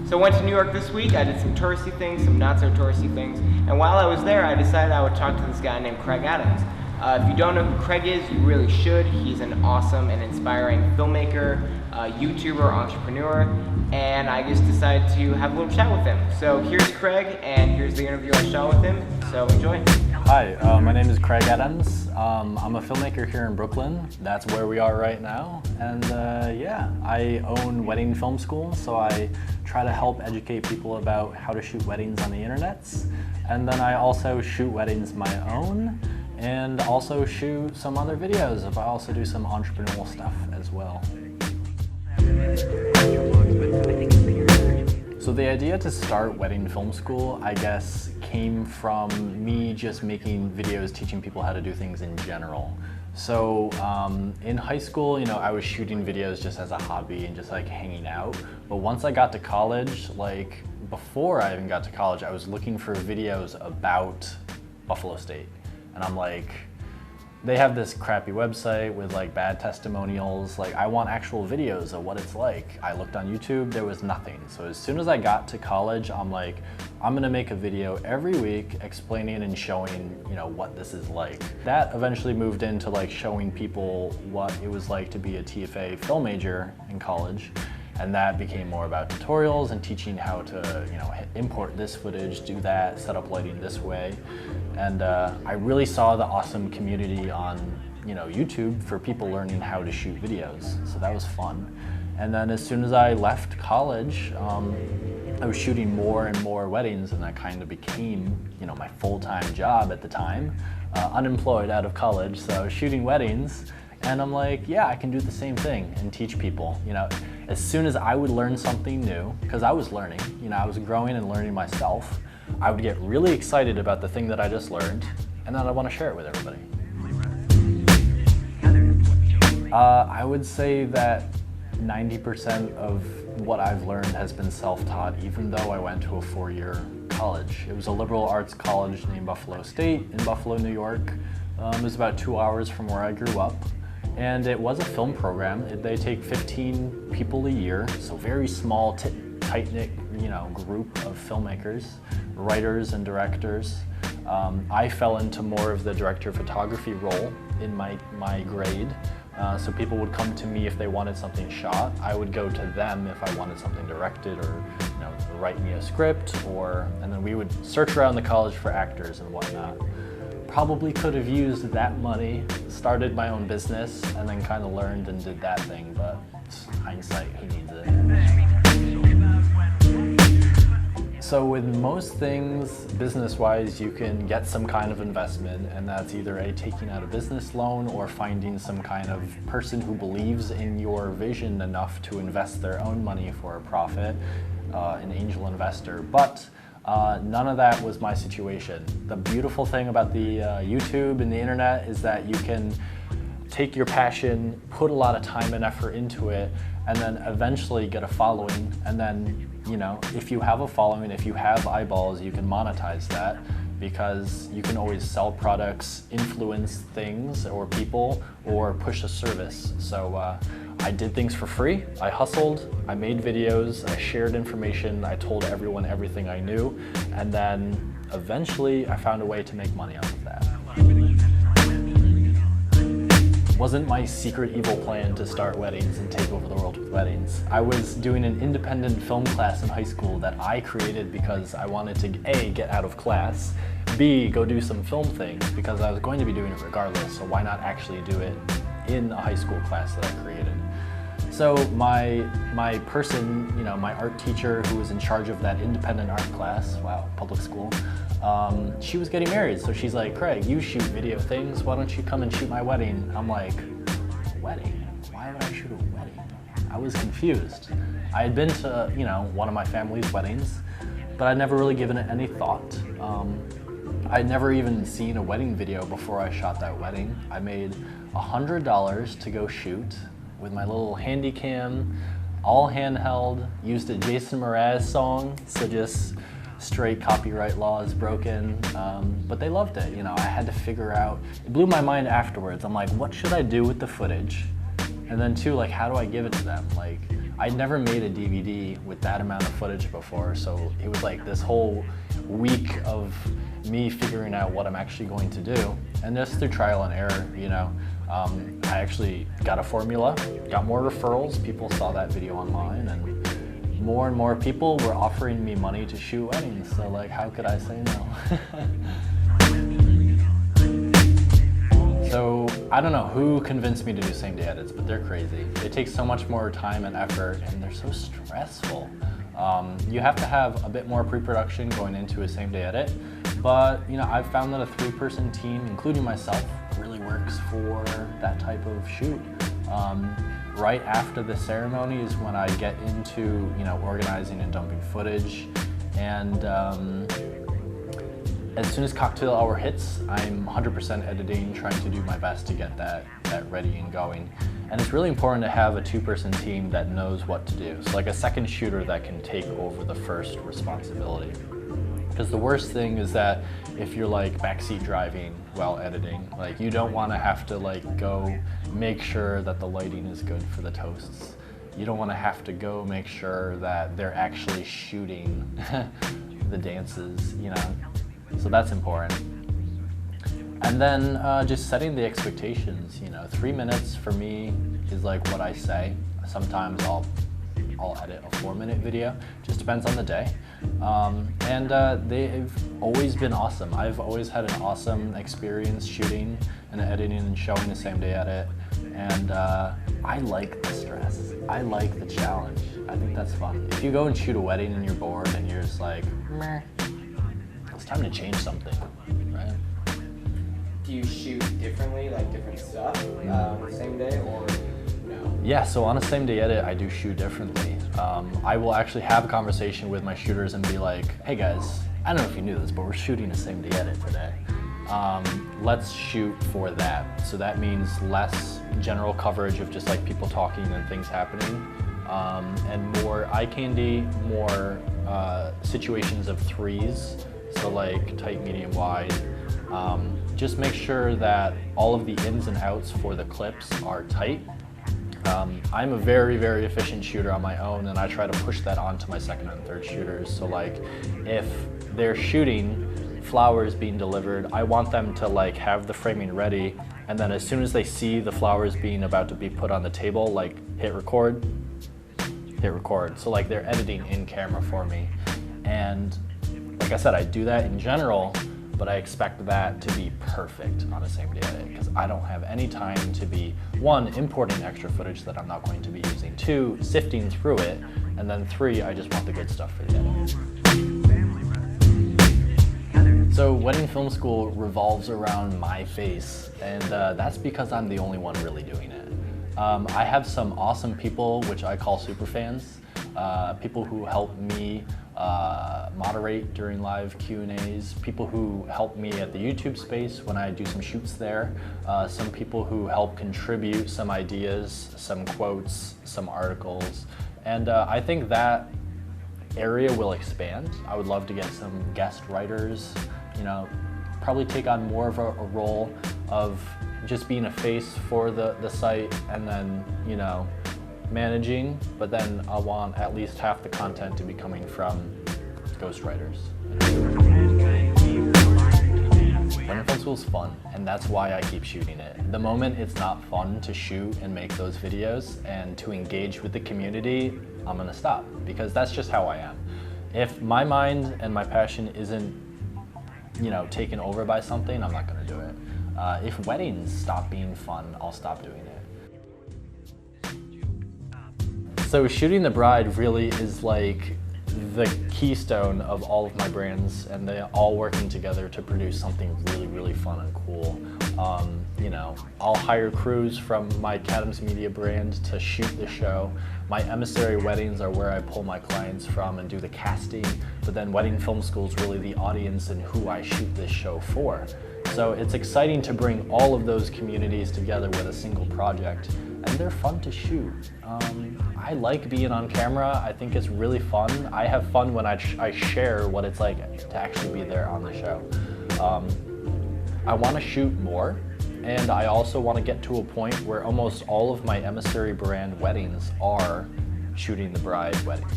So I went to New York this week. I did some touristy things, some not so touristy things, and while I was there, I decided I would talk to this guy named Kraig Adams. If you don't know who Kraig is, you really should. He's an awesome and inspiring filmmaker, YouTuber, entrepreneur, and I just decided to have a little chat with him. So here's Kraig, and here's the interview I shot with him, so enjoy. Hi, my name is Kraig Adams. I'm a filmmaker here in Brooklyn. That's where we are right now. And yeah, I own wedding film school, so I try to help educate people about how to shoot weddings on the internet. And then I also shoot weddings my own, and also shoot some other videos. I also do some entrepreneurial stuff as well. So the idea to start wedding film school, I guess, came from me just making videos teaching people how to do things in general. So in high school, I was shooting videos just as a hobby and just like hanging out. But once I got to college, like before I even got to college, I was looking for videos about Buffalo State. And I'm like, they have this crappy website with like bad testimonials. Like, I want actual videos of what it's like. I looked on YouTube, there was nothing. So as soon as I got to college, I'm like, I'm gonna make a video every week explaining and showing, what this is like. That eventually moved into like showing people what it was like to be a TFA film major in college. And that became more about tutorials and teaching how to, import this footage, do that, set up lighting this way. And I really saw the awesome community on, YouTube for people learning how to shoot videos. So that was fun. And then as soon as I left college, I was shooting more and more weddings, and that kind of became, my full-time job at the time. Unemployed out of college, so I was shooting weddings. And I'm like, yeah, I can do the same thing and teach people. As soon as I would learn something new, because I was learning, I was growing and learning myself, I would get really excited about the thing that I just learned, and then I want to share it with everybody. I would say that 90% of what I've learned has been self-taught, even though I went to a 4-year college. It was a liberal arts college named Buffalo State in Buffalo, New York. It was about 2 hours from where I grew up. And it was a film program. They take 15 people a year, so very small, tight-knit, group of filmmakers, writers and directors. I fell into more of the director of photography role in my grade. So people would come to me if they wanted something shot. I would go to them if I wanted something directed, or write me a script, and then we would search around the college for actors and whatnot. Probably could have used that money, started my own business, and then kind of learned and did that thing, but hindsight, who needs it? So with most things, business-wise, you can get some kind of investment, and that's either taking out a business loan or finding some kind of person who believes in your vision enough to invest their own money for a profit, an angel investor. But none of that was my situation. The beautiful thing about the YouTube and the internet is that you can take your passion, put a lot of time and effort into it, and then eventually get a following. And then, if you have a following, if you have eyeballs, you can monetize that, because you can always sell products, influence things or people, or push a service. So I did things for free. I hustled, I made videos, I shared information, I told everyone everything I knew, and then eventually I found a way to make money off of that. It wasn't my secret evil plan to start weddings and take over the world with weddings. I was doing an independent film class in high school that I created because I wanted to A, get out of class, B, go do some film things, because I was going to be doing it regardless, so why not actually do it in a high school class that I created. So my person, my art teacher who was in charge of that independent art class, wow, public school, she was getting married. So she's like, Kraig, you shoot video things, why don't you come and shoot my wedding? I'm like, wedding? Why would I shoot a wedding? I was confused. I had been to, one of my family's weddings, but I'd never really given it any thought. I'd never even seen a wedding video before I shot that wedding. I made $100 to go shoot with my little handy cam, all handheld, used a Jason Mraz song, so just straight copyright laws broken, but they loved it. I had to figure out, it blew my mind afterwards. I'm like, what should I do with the footage? And then two, like, how do I give it to them? Like, I'd never made a DVD with that amount of footage before, so it was like this whole week of me figuring out what I'm actually going to do, and just through trial and error, you know. I actually got a formula, got more referrals, people saw that video online, and more people were offering me money to shoot weddings, so like, how could I say no? So, I don't know who convinced me to do same-day edits, but they're crazy. They take so much more time and effort, and they're so stressful. You have to have a bit more pre-production going into a same-day edit, but you know, I've found that a 3-person team, including myself, really works for that type of shoot. Right after the ceremony is when I get into, you know, organizing and dumping footage, and as soon as cocktail hour hits, I'm 100% editing, trying to do my best to get that ready and going. And it's really important to have a 2-person team that knows what to do. So like a second shooter that can take over the first responsibility. Because the worst thing is that if you're like backseat driving while editing, like you don't want to have to like go make sure that the lighting is good for the toasts. You don't want to have to go make sure that they're actually shooting the dances, you know. So that's important. And then just setting the expectations, you know, 3 minutes for me is like what I say. Sometimes I'll edit a 4-minute video, just depends on the day. And they've always been awesome. I've always had an awesome experience shooting and editing and showing a same-day edit. And I like the stress. I like the challenge. I think that's fun. If you go and shoot a wedding and you're bored and you're just like, meh, it's time to change something, right? Do you shoot differently, like different stuff on the same day, or no? Yeah, so on a same day edit, I do shoot differently. I will actually have a conversation with my shooters and be like, hey guys, I don't know if you knew this, but we're shooting a same day edit today. Let's shoot for that. So that means less general coverage of just like people talking and things happening, and more eye candy, more situations of 3s, so like tight, medium, wide. Just make sure that all of the ins and outs for the clips are tight. I'm a very, very efficient shooter on my own, and I try to push that onto my second and third shooters. So like, if they're shooting flowers being delivered, I want them to like have the framing ready, and then as soon as they see the flowers being about to be put on the table, like hit record. So like they're editing in camera for me. And like I said, I do that in general, but I expect that to be perfect on a same day edit, because I don't have any time to be, 1, importing extra footage that I'm not going to be using, 2, sifting through it, and then 3, I just want the good stuff for the edit. So wedding film school revolves around my face, and that's because I'm the only one really doing it. I have some awesome people, which I call super fans, people who help me moderate during live Q&As, people who help me at the YouTube space when I do some shoots there, some people who help contribute some ideas, some quotes, some articles, and I think that area will expand. I would love to get some guest writers, you know, probably take on more of a role of just being a face for the site, and then, you know, managing, but then I want at least half the content to be coming from ghostwriters. Wedding film school is fun, and that's why I keep shooting it. The moment it's not fun to shoot and make those videos and to engage with the community, I'm gonna stop, because that's just how I am. If my mind and my passion isn't, you know, taken over by something, I'm not gonna do it. If weddings stop being fun, I'll stop doing it. So shooting the bride really is like the keystone of all of my brands, and they're all working together to produce something really, really fun and cool. You know, I'll hire crews from my Adams Media brand to shoot the show. My emissary weddings are where I pull my clients from and do the casting, but then wedding film school is really the audience and who I shoot this show for. So it's exciting to bring all of those communities together with a single project, and they're fun to shoot. I like being on camera. I think it's really fun. I have fun when I share what it's like to actually be there on the show. I want to shoot more, and I also want to get to a point where almost all of my emissary brand weddings are shooting the bride weddings.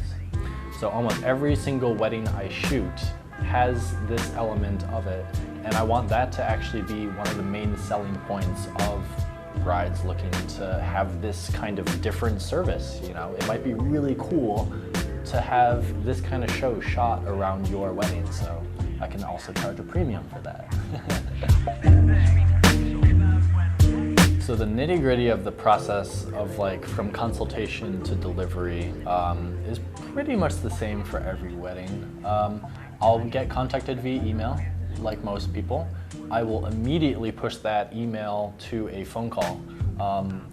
So almost every single wedding I shoot has this element of it, and I want that to actually be one of the main selling points of brides looking to have this kind of different service. You know, it might be really cool to have this kind of show shot around your wedding, so I can also charge a premium for that. So the nitty-gritty of the process of like from consultation to delivery is pretty much the same for every wedding. I'll get contacted via email, like most people. I will immediately push that email to a phone call.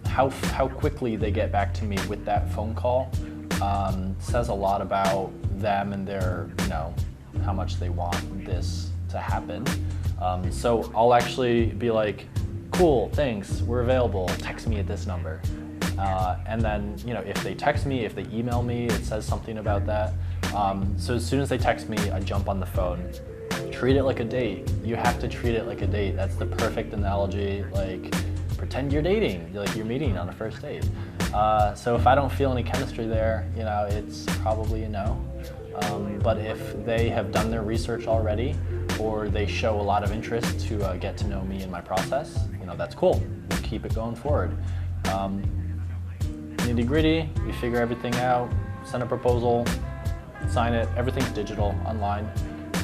How quickly they get back to me with that phone call says a lot about them and their, you know, how much they want this to happen. So I'll actually be like, cool, thanks, we're available, text me at this number. And then, you know, if they text me, if they email me, it says something about that. So as soon as they text me, I jump on the phone. Treat it like a date. You have to treat it like a date. That's the perfect analogy. Like, pretend you're dating, like you're meeting on a first date. So if I don't feel any chemistry there, you know, it's probably a no. But if they have done their research already, or they show a lot of interest to get to know me in my process, you know, that's cool. We'll keep it going forward. Nitty gritty, we figure everything out, send a proposal, sign it, everything's digital, online.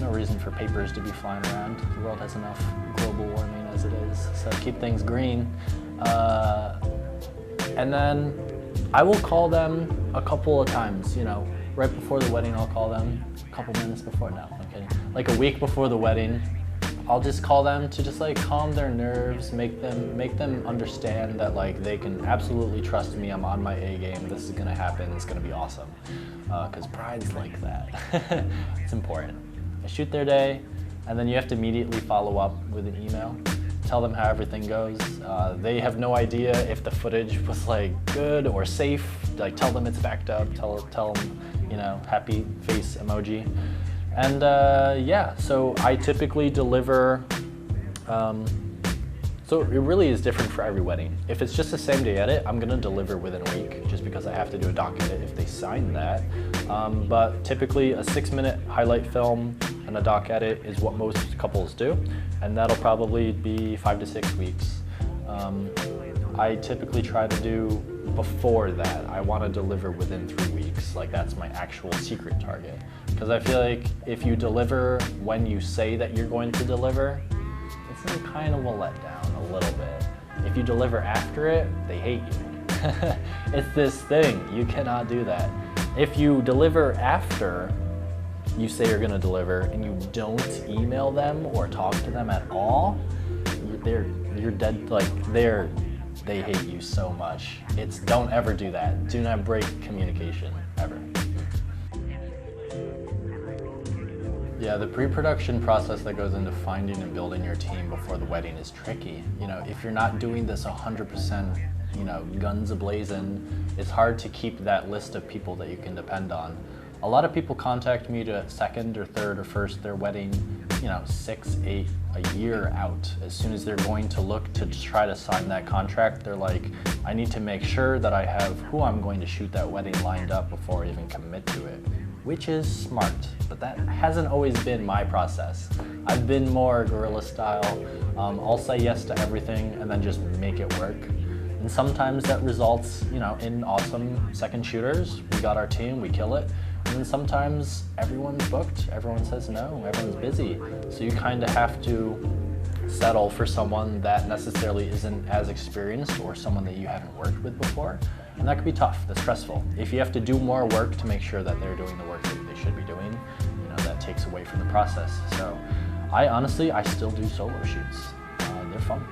No reason for papers to be flying around. The world has enough global warming as it is, so keep things green. And then I will call them a couple of times, you know, right before the wedding I'll call them, a couple minutes before, no, I'm kidding. Like a week before the wedding, I'll just call them to just like calm their nerves, make them understand that like they can absolutely trust me, I'm on my A game, this is gonna happen, it's gonna be awesome. Because brides like that. It's important. I shoot their day, and then you have to immediately follow up with an email. Tell them how everything goes. They have no idea if the footage was like good or safe. Like tell them it's backed up, tell them, you know, happy face emoji. And yeah, so I typically deliver, so it really is different for every wedding. If it's just a same day edit, I'm gonna deliver within a week just because I have to do a doc edit if they sign that. But typically a 6-minute highlight film and a doc edit is what most couples do. And that'll probably be 5 to 6 weeks. I typically try to do before that. I wanna deliver within 3 weeks. Like that's my actual secret target. Because I feel like if you deliver when you say that you're going to deliver, it's kind of a letdown a little bit. If you deliver after it, they hate you. It's this thing, you cannot do that. If you deliver after you say you're gonna deliver and you don't email them or talk to them at all, you're dead, like they hate you so much. Don't ever do that. Do not break communication, ever. Yeah, the pre-production process that goes into finding and building your team before the wedding is tricky. You know, if you're not doing this 100%, you know, guns a-blazing, it's hard to keep that list of people that you can depend on. A lot of people contact me to second or third or first their wedding, you know, 6, 8, a year out. As soon as they're going to look to try to sign that contract, they're like, I need to make sure that I have who I'm going to shoot that wedding lined up before I even commit to it. Which is smart, but that hasn't always been my process. I've been more guerrilla style. I'll say yes to everything and then just make it work. And sometimes that results, you know, in awesome second shooters. We got our team, we kill it. And then sometimes everyone's booked, everyone says no, everyone's busy. So you kind of have to settle for someone that necessarily isn't as experienced or someone that you haven't worked with before. And that can be tough, that's stressful. If you have to do more work to make sure that they're doing the work that they should be doing, you know, that takes away from the process. So I still do solo shoots. They're fun.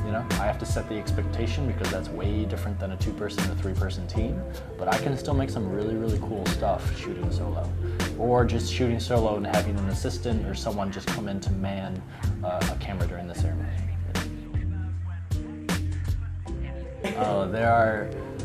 You know, I have to set the expectation because that's way different than a 2-person or 3-person team, but I can still make some really, really cool stuff shooting solo. Or just shooting solo and having an assistant or someone just come in to man a camera during the ceremony. Oh,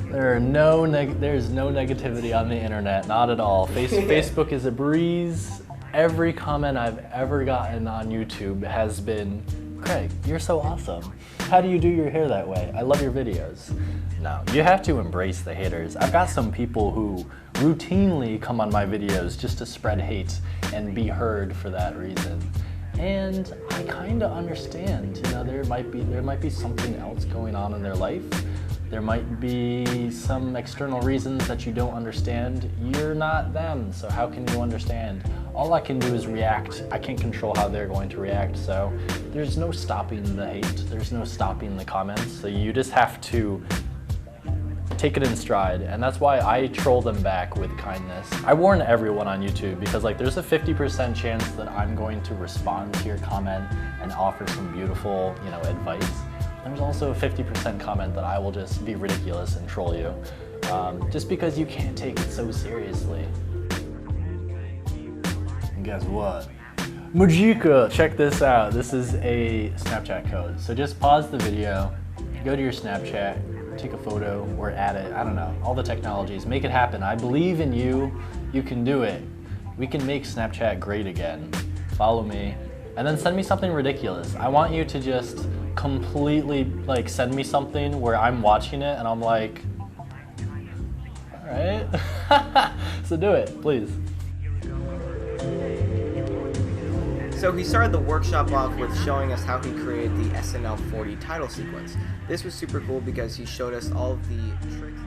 there's no negativity on the internet, not at all. Facebook is a breeze. Every comment I've ever gotten on YouTube has been Craig, you're so awesome. How do you do your hair that way? I love your videos. No, you have to embrace the haters. I've got some people who routinely come on my videos just to spread hate and be heard for that reason. And I kind of understand, you know, there might be something else going on in their life. There might be some external reasons that you don't understand. You're not them, so how can you understand? All I can do is react. I can't control how they're going to react, so there's no stopping the hate. There's no stopping the comments, so you just have to take it in stride, and that's why I troll them back with kindness. I warn everyone on YouTube because like there's a 50% chance that I'm going to respond to your comment and offer some beautiful, you know, advice. There's also a 50% comment that I will just be ridiculous and troll you, just because you can't take it so seriously. And guess what? Majika, check this out. This is a Snapchat code. So just pause the video, go to your Snapchat, take a photo or add it. I don't know, all the technologies, make it happen. I believe in you. You can do it. We can make Snapchat great again. Follow me. And then send me something ridiculous. I want you to just completely like send me something where I'm watching it and I'm like, all right. So do it, please. So he started the workshop off with showing us how he created the SNL 40 title sequence. This was super cool because he showed us all of the tricks.